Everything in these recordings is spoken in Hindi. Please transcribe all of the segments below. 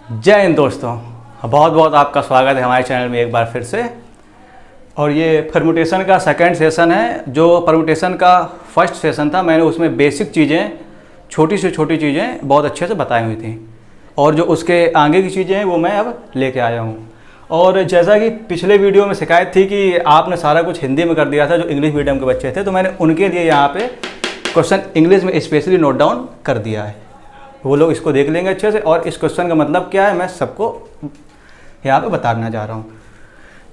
जय हिंद दोस्तों, बहुत बहुत आपका स्वागत है हमारे चैनल में एक बार फिर से। और ये परम्यूटेशन का सेकंड सेशन है। जो परम्यूटेशन का फर्स्ट सेशन था मैंने उसमें बेसिक चीज़ें, छोटी से छोटी चीज़ें बहुत अच्छे से बताई हुई थी, और जो उसके आगे की चीज़ें हैं वो मैं अब लेके आया हूँ। और जैसा कि पिछले वीडियो में शिकायत थी कि आपने सारा कुछ हिंदी में कर दिया था जो इंग्लिश मीडियम के बच्चे थे, तो मैंने उनके लिए यहाँ पे क्वेश्चन इंग्लिश में स्पेशली नोट डाउन कर दिया है। वो लोग इसको देख लेंगे अच्छे से, और इस क्वेश्चन का मतलब क्या है मैं सबको यहाँ पे बताना चाह रहा हूँ।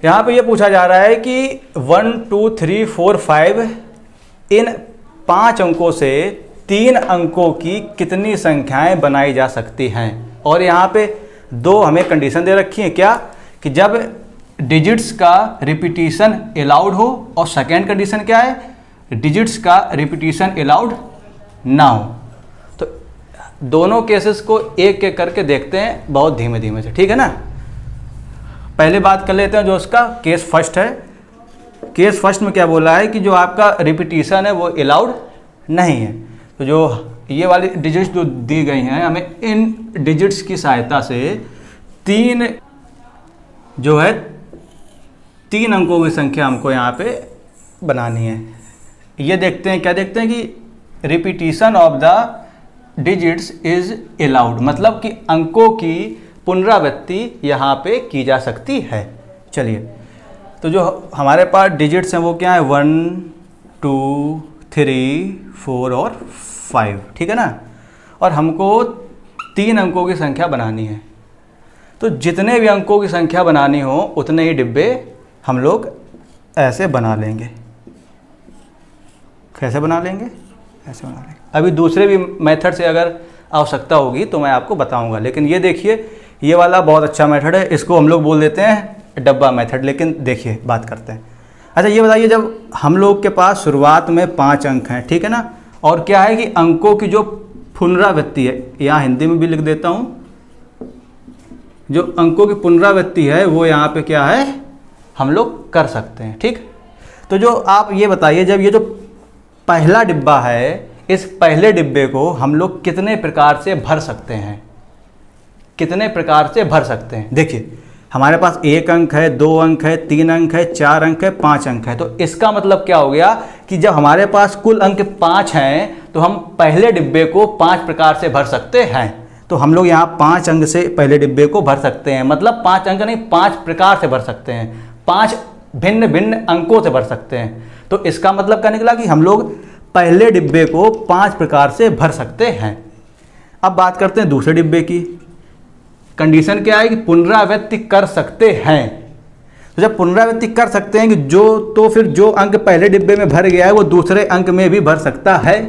यहाँ पे ये पूछा जा रहा है कि 1 2 3 4 5 इन 5 अंकों से 3 अंकों की कितनी संख्याएं बनाई जा सकती हैं। और यहाँ पे दो हमें कंडीशन दे रखी है, क्या कि जब डिजिट्स का रिपीटिशन अलाउड हो, और सेकेंड कंडीशन क्या है, डिजिट्स का रिपीटिशन अलाउड ना हो। तो दोनों केसेस को एक एक करके देखते हैं बहुत धीमे धीमे से, ठीक है ना। पहले बात कर लेते हैं जो उसका केस फर्स्ट है। केस फर्स्ट में क्या बोला है कि जो आपका रिपीटिशन है वो अलाउड नहीं है। तो जो ये वाली डिजिट्स जो दी गई हैं, हमें इन डिजिट्स की सहायता से 3 अंकों की संख्या हमको यहाँ पे बनानी है। ये देखते हैं, क्या देखते हैं कि repetition of the digits is allowed, मतलब कि अंकों की पुनरावृत्ति यहाँ पे की जा सकती है। चलिए, तो जो हमारे पास डिजिट्स हैं वो क्या है, 1 2 3 4 और 5, ठीक है ना। और हमको 3 अंकों की संख्या बनानी है। तो जितने भी अंकों की संख्या बनानी हो उतने ही डिब्बे हम लोग ऐसे बना लेंगे। कैसे बना लेंगे? ऐसे बना लेंगे। अभी दूसरे भी मेथड से अगर आवश्यकता होगी तो मैं आपको बताऊंगा, लेकिन ये देखिए, ये वाला बहुत अच्छा मेथड है, इसको हम लोग बोल देते हैं डब्बा मेथड। लेकिन देखिए, बात करते हैं। अच्छा, ये बताइए, जब हम लोग के पास शुरुआत में 5 अंक हैं, ठीक है ना, और क्या है कि अंकों की जो पुनरावृत्ति है, यहाँ हिंदी में भी लिख देता हूँ, जो अंकों की पुनरावृत्ति है वो यहाँ पे क्या है, हम लोग कर सकते हैं, ठीक। तो जो आप ये बताइए, जब ये जो पहला डिब्बा है, इस पहले डिब्बे को हम लोग कितने प्रकार से भर सकते हैं, कितने प्रकार से भर सकते हैं। देखिए, हमारे पास 1 अंक है, 2 अंक है, 3 अंक है, 4 अंक है, 5 अंक है। तो इसका मतलब क्या हो गया कि जब हमारे पास कुल अंक 5 हैं तो हम पहले डिब्बे को 5 प्रकार से भर सकते हैं। तो हम लोग यहाँ 5 अंक से पहले डिब्बे को भर सकते हैं, मतलब 5 अंक नहीं, 5 प्रकार से भर सकते हैं, 5 भिन्न भिन्न अंकों से भर सकते हैं। तो इसका मतलब क्या निकला कि हम लोग पहले डिब्बे को 5 प्रकार से भर सकते हैं। अब बात करते हैं दूसरे डिब्बे की। कंडीशन क्या है कि पुनरावृत्ति कर सकते हैं। तो जब पुनरावृत्ति कर सकते हैं कि तो फिर जो अंक पहले डिब्बे में भर गया है वो दूसरे अंक में भी भर सकता है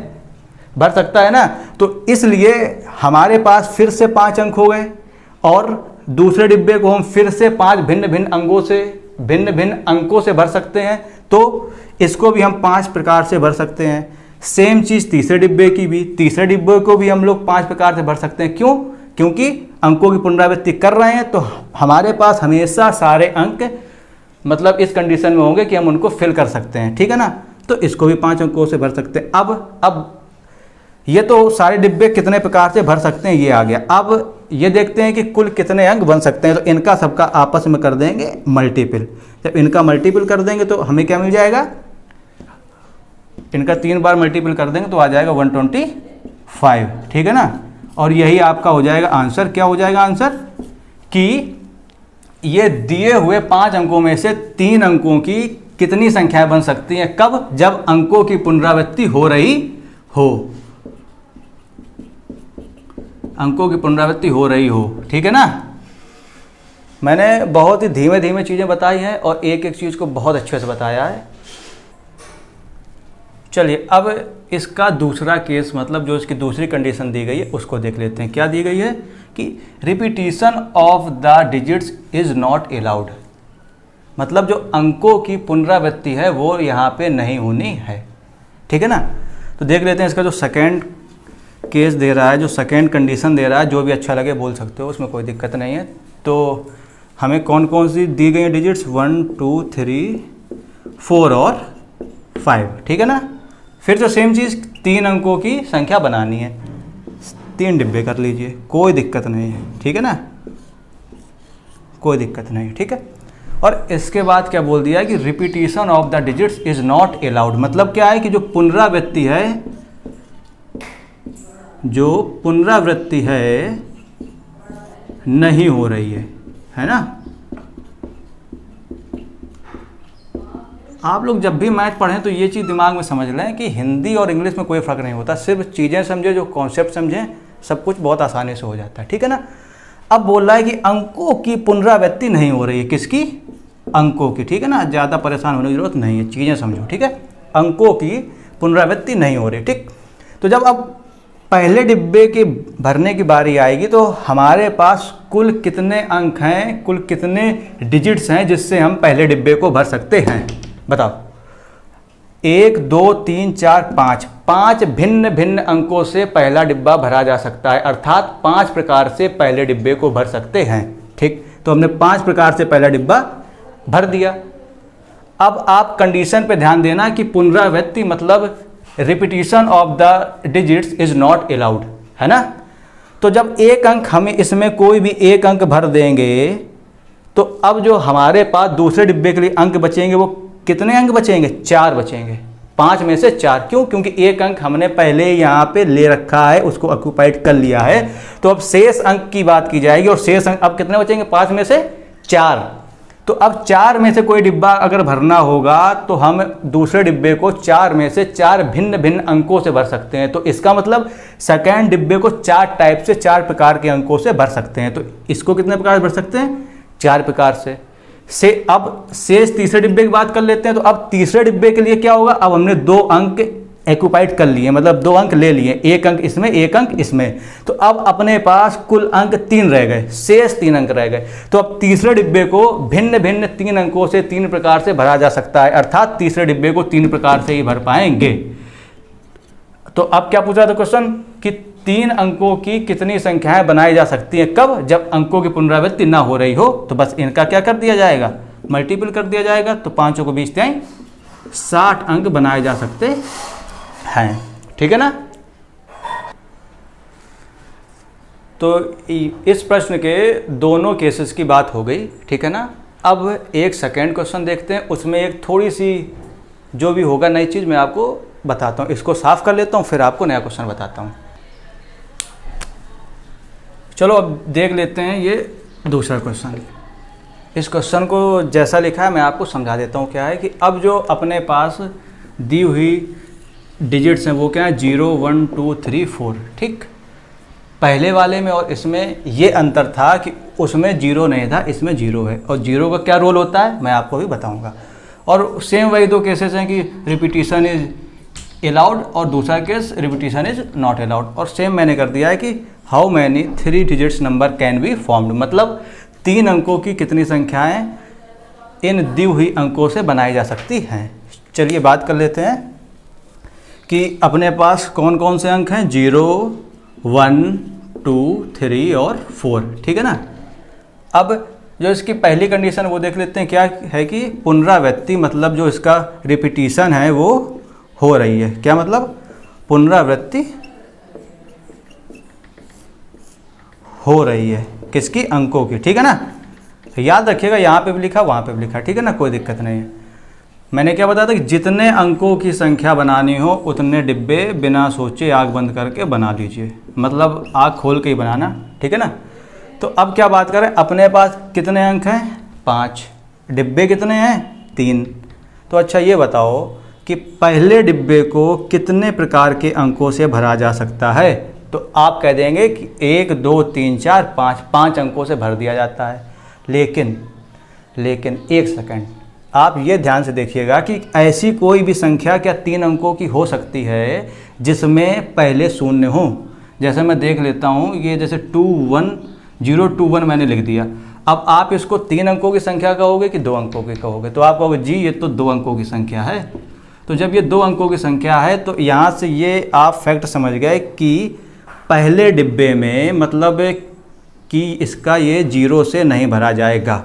ना। तो इसलिए हमारे पास फिर से 5 अंक हो गए, और दूसरे डिब्बे को हम फिर से 5 भिन्न भिन्न अंकों से भर सकते हैं। तो इसको भी हम 5 प्रकार से भर सकते हैं। सेम चीज़ तीसरे डिब्बे की भी, तीसरे डिब्बे को भी हम लोग 5 प्रकार से भर सकते हैं। क्यों? क्योंकि अंकों की पुनरावृत्ति कर रहे हैं, तो हमारे पास हमेशा सारे अंक मतलब इस कंडीशन में होंगे कि हम उनको फिल कर सकते हैं, ठीक है ना। तो इसको भी 5 अंकों से भर सकते हैं। अब ये तो सारे डिब्बे कितने प्रकार से भर सकते हैं ये आ गया। अब ये देखते हैं कि कुल कितने अंक बन सकते हैं। तो इनका सबका आपस में कर देंगे मल्टीपल। जब इनका मल्टीपल कर देंगे तो हमें क्या मिल जाएगा, इनका 3 बार मल्टीपल कर देंगे तो आ जाएगा 125, ठीक है ना। और यही आपका हो जाएगा आंसर। क्या हो जाएगा आंसर कि ये दिए हुए 5 अंकों में से 3 अंकों की कितनी संख्याएं बन सकती हैं, कब, जब अंकों की पुनरावृत्ति हो रही हो, अंकों की पुनरावृत्ति हो रही हो, ठीक है ना। मैंने बहुत ही धीमे धीमे चीज़ें बताई हैं और एक एक चीज़ को बहुत अच्छे से बताया है। चलिए, अब इसका दूसरा केस, मतलब जो इसकी दूसरी कंडीशन दी गई है उसको देख लेते हैं। क्या दी गई है कि repetition of the digits is not allowed, मतलब जो अंकों की पुनरावृत्ति है वो यहाँ पे नहीं होनी है, ठीक है ना। तो देख लेते हैं इसका जो सेकेंड केस दे रहा है, जो सेकेंड कंडीशन दे रहा है, जो भी अच्छा लगे बोल सकते हो, उसमें कोई दिक्कत नहीं है। तो हमें कौन कौन सी दी गई है डिजिट्स, 1 2 3 4 और 5, ठीक है ना। फिर से सेम चीज़, 3 अंकों की संख्या बनानी है। 3 डिब्बे कर लीजिए, कोई दिक्कत नहीं है, ठीक है ना। कोई दिक्कत नहीं, ठीक है। और इसके बाद क्या बोल दिया है कि repetition of the digits is not allowed, मतलब क्या है कि जो पुनरावृत्ति है नहीं हो रही है ना। आप लोग जब भी मैथ पढ़ें तो ये चीज़ दिमाग में समझ लें कि हिंदी और इंग्लिश में कोई फ़र्क नहीं होता, सिर्फ चीज़ें समझे, जो कॉन्सेप्ट समझें, सब कुछ बहुत आसानी से हो जाता है, ठीक है ना। अब बोल रहा है कि अंकों की पुनरावृत्ति नहीं हो रही है, किसकी? अंकों की, ठीक है ना। ज़्यादा परेशान होने की जरूरत नहीं है, चीज़ें समझो, ठीक है। अंकों की पुनरावृत्ति नहीं हो रही, ठीक। तो जब अब पहले डिब्बे के भरने की बारी आएगी तो हमारे पास कुल कितने अंक हैं, कुल कितने डिजिट्स हैं जिससे हम पहले डिब्बे को भर सकते हैं, बताओ। 1 2 3 4 5, 5 भिन्न भिन्न अंकों से पहला डिब्बा भरा जा सकता है, अर्थात 5 प्रकार से पहले डिब्बे को भर सकते हैं, ठीक। तो हमने 5 प्रकार से पहला डिब्बा भर दिया। अब आप कंडीशन पे ध्यान देना कि पुनरावृत्ति मतलब repetition of the digits is not allowed, है ना। तो जब एक अंक हमें इसमें कोई भी एक अंक भर देंगे तो अब जो हमारे पास दूसरे डिब्बे के लिए अंक बचेंगे वो कितने अंक बचेंगे? 4 बचेंगे, 5 में से 4। क्यों? क्योंकि एक अंक हमने पहले यहाँ पे ले रखा है, उसको ऑक्यूपाइड कर लिया है। तो अब शेष अंक की बात की जाएगी और शेष अंक अब कितने बचेंगे? 5 में से 4। तो अब 4 में से कोई डिब्बा अगर भरना होगा तो हम दूसरे डिब्बे को 4 में से 4 भिन्न भिन्न अंकों से भर सकते हैं। तो इसका मतलब सेकेंड डिब्बे को 4 टाइप से, 4 प्रकार के अंकों से भर सकते हैं। तो इसको कितने प्रकार से भर सकते हैं? 4 प्रकार से। अब शेष तीसरे डिब्बे की बात कर लेते हैं। तो अब तीसरे डिब्बे के लिए क्या होगा? अब हमने 2 अंक एक्यूपाइड कर लिए, मतलब 2 अंक ले लिए, 1 अंक इसमें, 1 अंक इसमें। तो अब अपने पास कुल अंक 3 रह गए, शेष 3 अंक रह गए। तो अब तीसरे डिब्बे को भिन्न भिन्न 3 अंकों से 3 प्रकार से भरा जा सकता है, अर्थात तीसरे डिब्बे को 3 प्रकार से ही भर पाएंगे। तो अब क्या पूछा था क्वेश्चन कि 3 अंकों की कितनी संख्याएं बनाई जा सकती हैं? कब? जब अंकों की पुनरावृत्ति ना हो रही हो। तो बस इनका क्या कर दिया जाएगा? मल्टीपल कर दिया जाएगा। तो 5 को 20 दें, 60 अंक बनाए जा सकते हैं, ठीक है ना। तो इस प्रश्न के दोनों केसेस की बात हो गई, ठीक है ना। अब एक सेकेंड क्वेश्चन देखते हैं, उसमें एक थोड़ी सी जो भी होगा नई चीज़ मैं आपको बताता हूँ। इसको साफ कर लेता हूँ, फिर आपको नया क्वेश्चन बताता हूँ। चलो अब देख लेते हैं ये दूसरा क्वेश्चन। इस क्वेश्चन को जैसा लिखा है मैं आपको समझा देता हूँ। क्या है कि अब जो अपने पास दी हुई डिजिट्स हैं वो क्या है? 0 1 2 3 4, ठीक। पहले वाले में और इसमें ये अंतर था कि उसमें 0 नहीं था, इसमें 0 है। और 0 का क्या रोल होता है मैं आपको भी बताऊँगा। और सेम वही 2 केसेस हैं कि रिपीटिशन इज अलाउड और दूसरा case repetition is not allowed. और सेम मैंने कर दिया है कि how many 3 digits number can be formed, मतलब 3 अंकों की कितनी संख्याएं इन दी हुई अंकों से बनाई जा सकती हैं। चलिए बात कर लेते हैं कि अपने पास कौन कौन से अंक हैं? 0 1 2 3 और 4, ठीक है ना। अब जो इसकी पहली कंडीशन वो देख लेते हैं। क्या है कि पुनरावृत्ति मतलब जो इसका रिपीटिशन है वो हो रही है। क्या मतलब? पुनरावृत्ति हो रही है किसकी? अंकों की, ठीक है ना। याद रखिएगा यहाँ पे भी लिखा, वहाँ पे भी लिखा, ठीक है ना, कोई दिक्कत नहीं है। मैंने क्या बताया था कि जितने अंकों की संख्या बनानी हो उतने डिब्बे बिना सोचे आँख बंद करके बना लीजिए, मतलब आँख खोल के ही बनाना, ठीक है ना। तो अब क्या बात करें, अपने पास कितने अंक हैं? 5। डिब्बे कितने हैं? 3। तो अच्छा ये बताओ कि पहले डिब्बे को कितने प्रकार के अंकों से भरा जा सकता है? तो आप कह देंगे कि 1 2 3 4 5 अंकों से भर दिया जाता है। लेकिन एक सेकंड, आप ये ध्यान से देखिएगा कि ऐसी कोई भी संख्या क्या 3 अंकों की हो सकती है जिसमें पहले शून्य हो? जैसे मैं देख लेता हूँ, ये जैसे 2 1 0 2 1 मैंने लिख दिया। अब आप इसको 3 अंकों की संख्या कहोगे कि 2 अंकों की कहोगे? तो आप कहोगे जी ये तो 2 अंकों की संख्या है। तो जब ये 2 अंकों की संख्या है तो यहाँ से ये आप फैक्ट समझ गए कि पहले डिब्बे में मतलब कि इसका ये 0 से नहीं भरा जाएगा।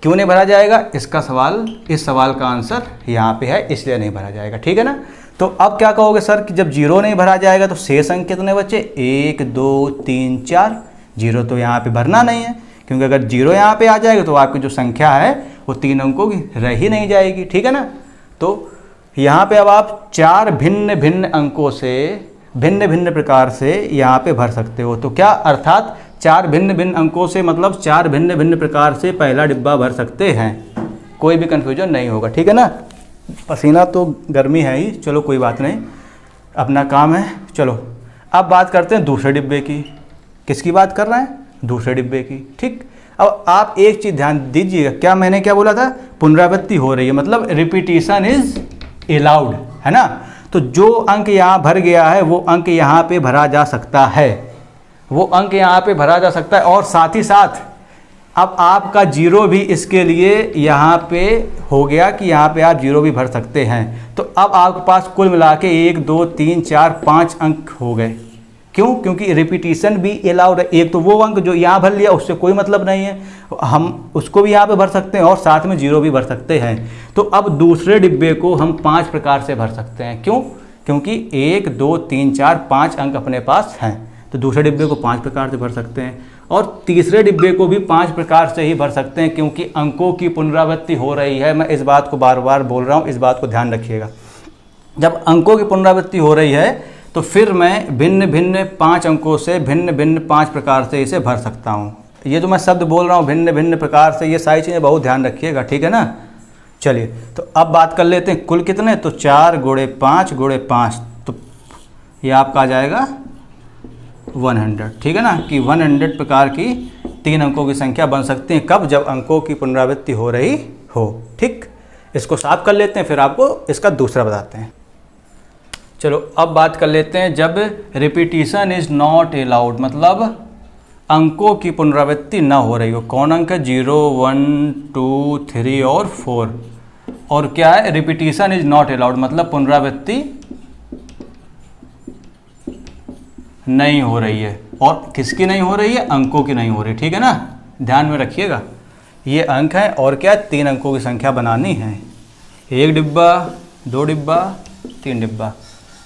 क्यों नहीं भरा जाएगा? इसका सवाल, इस सवाल का आंसर यहाँ पे है, इसलिए नहीं भरा जाएगा, ठीक है ना। तो अब क्या कहोगे सर कि जब 0 नहीं भरा जाएगा तो शेष अंक कितने बचे? 1 2 3 4। 0 तो यहाँ पे भरना नहीं है क्योंकि अगर 0 यहाँ पे आ जाएगा तो आपकी जो संख्या है वो 3 अंकों की रह ही नहीं जाएगी, ठीक है ना। तो यहाँ पे अब आप 4 भिन्न भिन्न अंकों से भिन्न भिन्न प्रकार से यहाँ पे भर सकते हो। तो क्या अर्थात 4 भिन्न भिन्न अंकों से मतलब 4 भिन्न भिन्न प्रकार से पहला डिब्बा भर सकते हैं, कोई भी कन्फ्यूजन नहीं होगा, ठीक है ना। पसीना तो गर्मी है ही, चलो कोई बात नहीं, अपना काम है। चलो अब बात करते हैं दूसरे डिब्बे की। किसकी बात कर रहे हैं? दूसरे डिब्बे की, ठीक। अब आप एक चीज़ ध्यान दीजिएगा, क्या मैंने क्या बोला था? पुनरावृत्ति हो रही है, मतलब रिपीटिशन इज अलाउड, है ना। तो जो अंक यहाँ भर गया है वो अंक यहाँ पे भरा जा सकता है, वो अंक यहाँ पे भरा जा सकता है। और साथ ही साथ अब आपका 0 भी इसके लिए यहाँ पे हो गया कि यहाँ पे आप 0 भी भर सकते हैं। तो अब आपके पास कुल मिला के 1 2 3 4 5 अंक हो गए। क्यों? क्योंकि रिपीटिशन भी अलाउड है। एक तो वो अंक जो यहाँ भर लिया उससे कोई मतलब नहीं है, हम उसको भी यहाँ पे भर सकते हैं और साथ में 0 भी भर सकते हैं। तो अब दूसरे डिब्बे को हम 5 प्रकार से भर सकते हैं। क्यों? क्योंकि 1 2 3 4 5 अंक अपने पास हैं, तो दूसरे डिब्बे को 5 प्रकार से भर सकते हैं। और तीसरे डिब्बे को भी 5 प्रकार से ही भर सकते हैं, क्योंकि अंकों की पुनरावृत्ति हो रही है। मैं इस बात को बार बार बोल रहा हूँ, इस बात को ध्यान रखिएगा। जब अंकों की पुनरावृत्ति हो रही है तो फिर मैं भिन्न भिन्न 5 अंकों से भिन्न भिन्न 5 प्रकार से इसे भर सकता हूँ। ये जो मैं शब्द बोल रहा हूँ भिन्न भिन्न प्रकार से, ये सारी चीज़ें बहुत ध्यान रखिएगा, ठीक है ना। चलिए तो अब बात कर लेते हैं कुल कितने। तो 4 × 5 × 5, तो ये आपका आ जाएगा 100, ठीक है ना, कि 100 प्रकार की 3 अंकों की संख्या बन सकती है। कब? जब अंकों की पुनरावृत्ति हो रही हो, ठीक। इसको साफ कर लेते हैं, फिर आपको इसका दूसरा बताते हैं। चलो अब बात कर लेते हैं जब रिपीटिशन इज़ नॉट अलाउड, मतलब अंकों की पुनरावृत्ति ना हो रही हो। कौन अंक है? 0 1 2 3 और 4। और क्या है? रिपीटिशन इज़ नॉट अलाउड, मतलब पुनरावृत्ति नहीं हो रही है। और किसकी नहीं हो रही है? अंकों की नहीं हो रही, ठीक है ना, ध्यान में रखिएगा। ये अंक है और क्या? 3 अंकों की संख्या बनानी है। 1 डिब्बा, 2 डिब्बा, 3 डिब्बा।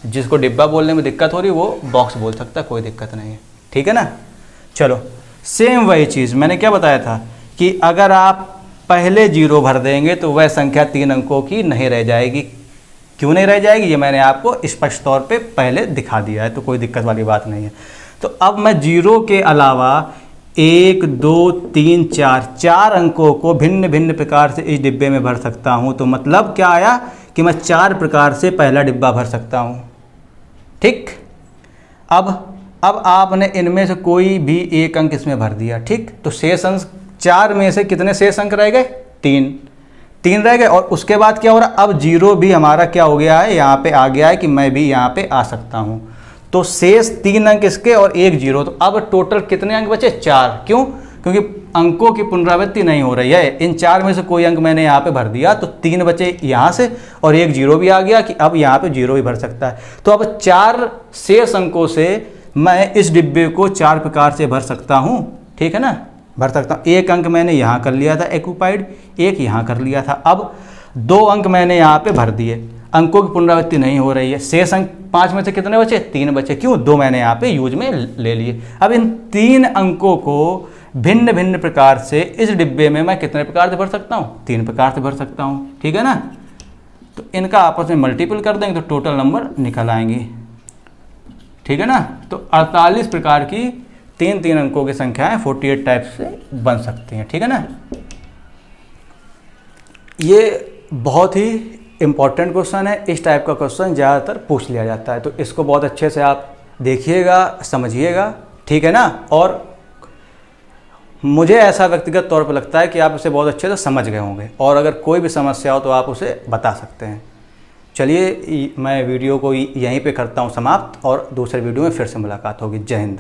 जिसको डिब्बा बोलने में दिक्कत हो रही है वो बॉक्स बोल सकता है, कोई दिक्कत नहीं है, ठीक है ना। चलो सेम वही चीज़ मैंने क्या बताया था कि अगर आप पहले 0 भर देंगे तो वह संख्या 3 अंकों की नहीं रह जाएगी। क्यों नहीं रह जाएगी? ये मैंने आपको स्पष्ट तौर पे पहले दिखा दिया है, तो कोई दिक्कत वाली बात नहीं है। तो अब मैं 0 के अलावा 1 2 3 4 अंकों को भिन्न भिन्न प्रकार से इस डिब्बे में भर सकता हूँ। तो मतलब क्या आया कि मैं 4 प्रकार से पहला डिब्बा भर सकता हूँ, ठीक। अब आपने इनमें से कोई भी एक अंक इसमें भर दिया, ठीक। तो शेष अंक 4 में से कितने शेष अंक रह गए? 3 रह गए। और उसके बाद क्या हो रहा? अब 0 भी हमारा क्या हो गया है? यहाँ पे आ गया है कि मैं भी यहाँ पे आ सकता हूँ। तो शेष 3 अंक इसके और 1 0। तो अब टोटल कितने अंक बचे? 4। क्यों? क्योंकि अंकों की पुनरावृत्ति नहीं हो रही है। इन 4 में से कोई अंक मैंने यहाँ पे भर दिया तो 3 बचे यहाँ से और 1 0 भी आ गया कि अब यहाँ पे 0 भी भर सकता है। तो अब 4 शेष अंकों से मैं इस डिब्बे को 4 प्रकार से भर सकता हूँ, ठीक है ना, भर सकता हूँ। 1 अंक मैंने यहाँ कर लिया था एक्यूपाइड, 1 यहाँ कर लिया था। अब 2 अंक मैंने यहाँ पे भर दिए, अंकों की पुनरावृत्ति नहीं हो रही है। शेष अंक 5 में से कितने बचे? 3 बचे। क्यों? 2 मैंने यहाँ पे यूज में ले लिए। अब इन 3 अंकों को भिन्न भिन्न प्रकार से इस डिब्बे में मैं कितने प्रकार से भर सकता हूँ? 3 प्रकार से भर सकता हूँ, ठीक है ना। तो इनका आपस में मल्टीपल कर देंगे तो टोटल नंबर निकल आएंगे, ठीक है ना। तो 48 प्रकार की 3 अंकों की संख्याएं 48 टाइप से बन सकती हैं, ठीक है ना। ये बहुत ही इम्पॉर्टेंट क्वेश्चन है। इस टाइप का क्वेश्चन ज़्यादातर पूछ लिया जाता है, तो इसको बहुत अच्छे से आप देखिएगा, समझिएगा, ठीक है ना। और मुझे ऐसा व्यक्तिगत तौर पर लगता है कि आप इसे बहुत अच्छे से समझ गए होंगे, और अगर कोई भी समस्या हो तो आप उसे बता सकते हैं। चलिए मैं वीडियो को यहीं पे करता हूँ समाप्त, और दूसरे वीडियो में फिर से मुलाकात होगी। जय हिंद।